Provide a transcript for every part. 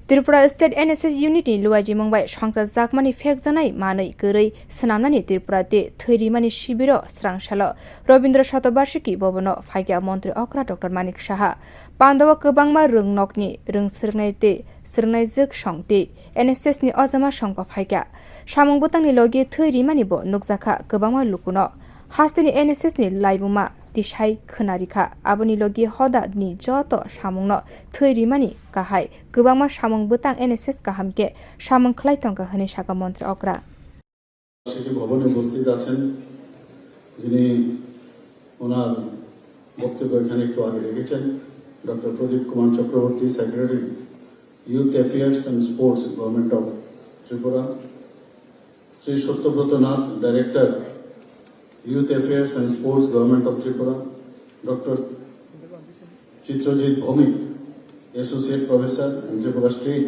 Tripura State NSS Unit ni luwaji mongbai songsajakha fekjanai manui goroi swnamnani Tripura te thwi shibiro swrang salo Rabindra Shatabarshiki bobono phaikha montri okra Dr.Manik saha panda o kwbangma rwngnokni rwngsrwngnai te swrngnaijak songte NSS ni ojama songpa phaikha samwng bwtangni logi thwi bo nukjakha kwbangma lukuno hasteni NSS ni laibuma tisai khonarikha aboni logi hoda ni joto samungno thwi kahai kwbangma samung bwtang NSS kahamke samung khlai tongka hini saka montri okra সেটি ভবনে উপস্থিত আছেন যিনি ওনার বক্তব্য এখানে একটু আগে রেখেছেন doctor Pradip Kumar Chakraborty secretary youth affairs and sports government of Tripura Shri Satyabrata Nath director youth affairs and sports government of Tripura doctor Chitrajit Bhowmik associate professor Tripura state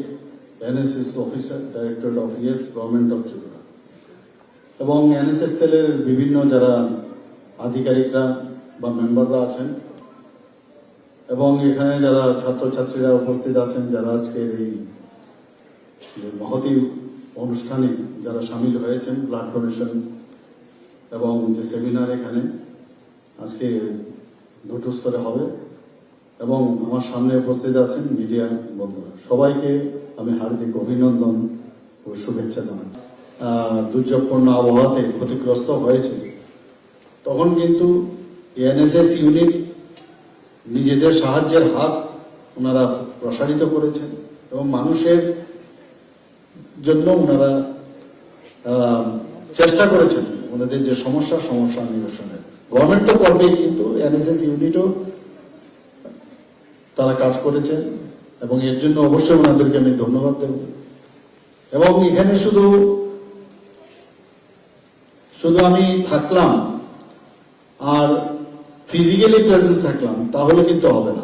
NSS officer director of ES government of Tripura এবং NSS সেলের বিভিন্ন যারা আধিকারিকরা বা মেম্বাররা আছেন এবং এখানে যারা ছাত্রছাত্রীরা উপস্থিত আছেন যারা আজকের এই মহতি অনুষ্ঠানে যারা শামিল হয়েছেন ব্লাড ডোনেশন এবং যে সেমিনার এখানে আজকে দুটো স্তরে হবে এবং আমার সামনে উপস্থিত আছেন মিডিয়া বন্ধুরা সবাইকে আমি হার্দিক অভিনন্দন ও শুভেচ্ছা জানাই দুর্যোগপূর্ণ আবহাওয়াতে ক্ষতিগ্রস্ত হয়েছে তখন কিন্তু NSS ইউনিট নিজেদের সাহায্যের হাত ওনারা প্রসারিত করেছেন এবং মানুষের জন্য ওনারা চেষ্টা করেছেন ওনাদের যে সমস্যা নিরসনের গভর্নমেন্ট তো করবেই কিন্তু NSS ইউনিটও তারা কাজ করেছেন এবং এর জন্য অবশ্যই ওনাদেরকে আমি ধন্যবাদ দেব এবং এখানে শুধু আমি থাকলাম আর ফিজিক্যালি প্রেজেন্স থাকলাম তাহলে কিন্তু হবে না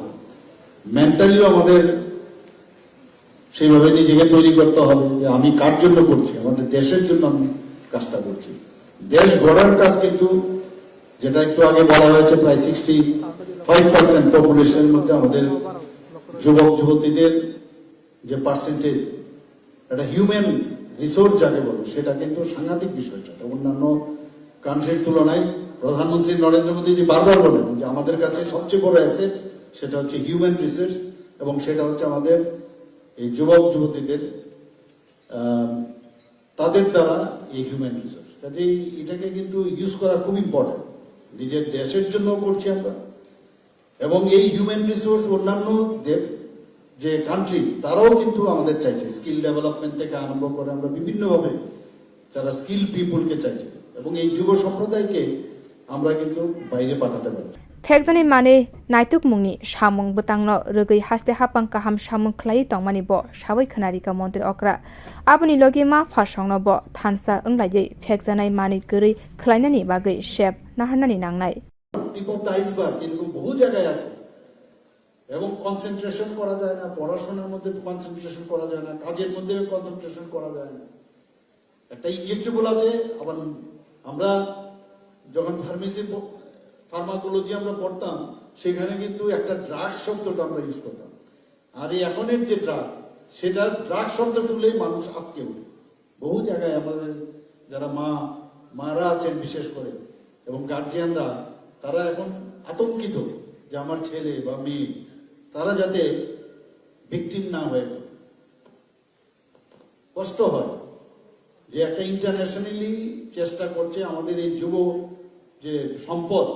মেন্টালিও আমাদের সেইভাবে নিজেকে তৈরি করতে হবে যে আমি কার জন্য করছি আমাদের দেশের জন্য আমি কাজটা করছি দেশ গড়ার কাজ কিন্তু যেটা একটু আগে বলা হয়েছে প্রায় 65% পপুলেশনের মধ্যে আমাদের যুবক যুবতীদের যে পার্সেন্টেজ এটা হিউম্যান রিসোর্স যাকে বলে সেটা কিন্তু সাংঘাতিক বিষয় সেটা অন্যান্য কান্ট্রির তুলনায় প্রধানমন্ত্রী নরেন্দ্র মোদীজি বারবার বলেন যে আমাদের কাছে সবচেয়ে বড় অ্যাসেট সেটা হচ্ছে হিউম্যান রিসোর্স এবং সেটা হচ্ছে আমাদের এই যুবক যুবতীদের তাদের দ্বারা এই হিউম্যান রিসোর্স কাজেই এটাকে কিন্তু ইউজ করা খুব ইম্পর্টেন্ট নিজের দেশের জন্য করছি আমরা এবং এই হিউম্যান রিসোর্স অন্যান্য যে কান্ট্রি তারাও কিন্তু আমাদের চাইছে স্কিল ডেভেলপমেন্ট থেকে আরম্ভ করে আমরা বিভিন্নভাবে যারা স্কিল পিপুলকে চাইছে এবং এই যুব সম্প্রদায়কে আমরা কিন্তু বাইরে পাঠাতে পারি Thekjani mane naituk mungni samung bwtangno rwgui haste hapang kaham samung khlai tongmani bo sabai khonarika montri okra aboni logi ma phasongno bo thansa onglaijai phekjanai mane goroi khlainani bagui shep naharnani nangnai tip of the iceberg এরকম বহু জায়গায় আছে এবং concentration করা যায় না পড়াশোনার মধ্যে কনসেন্ট্রেশন করা যায় না কাজের মধ্যে কনসেন্ট্রেশন করা যায় না একটা ইনজেক্টেবল আছে আবার আমরা যখন ফার্মাকোলজি আমরা পড়তাম সেখানে কিন্তু একটা ড্রাগস শব্দটা আমরা ইউজ করতাম আর এই এখনের যে ড্রাগ সেটা ড্রাগ শব্দ শুনলেই মানুষ আটকে ওঠে বহু জায়গায় আমাদের যারা মারা আছেন বিশেষ করে এবং গার্জিয়ানরা তারা এখন আতঙ্কিত যে আমার ছেলে বা মেয়ে তারা যাতে ভিকটিম না হয়ে কষ্ট হয় যে একটা ইন্টারন্যাশনালি চেষ্টা করছে আমাদের এই যুব যে সম্পদ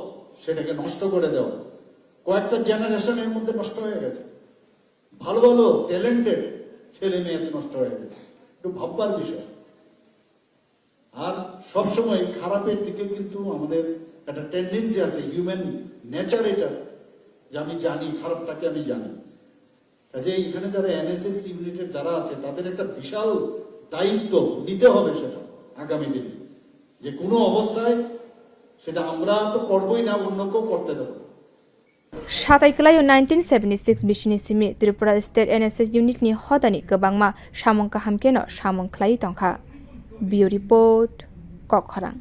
সেটাকে নষ্ট করে দেওয়া কয়েকটা জেনারেশনের মধ্যে নষ্ট হয়ে গেছে ভালো ভালো ট্যালেন্টেড ছেলে মেয়েতে নষ্ট হয়ে গেছে একটু ভাববার বিষয় আর সবসময় খারাপের দিকে কিন্তু আমাদের একটা টেন্ডেন্সি আছে হিউম্যান নেচার এটা যে আমি জানি খারাপটাকে আমি জানি কাজে এখানে যারা NSS ইউনিটের যারা আছে তাদের একটা বিশাল দায়িত্ব নিতে হবে সেটা আগামী দিনে যে কোনো অবস্থায় সেটা আমরা তো করবই না অন্য কেউ করতে দেব Sataiklayo 1976 bishini simi Tripura State NSS unit ni hodani kwbangma samung kaham keno samung khlai tongkha Bio report Kokharang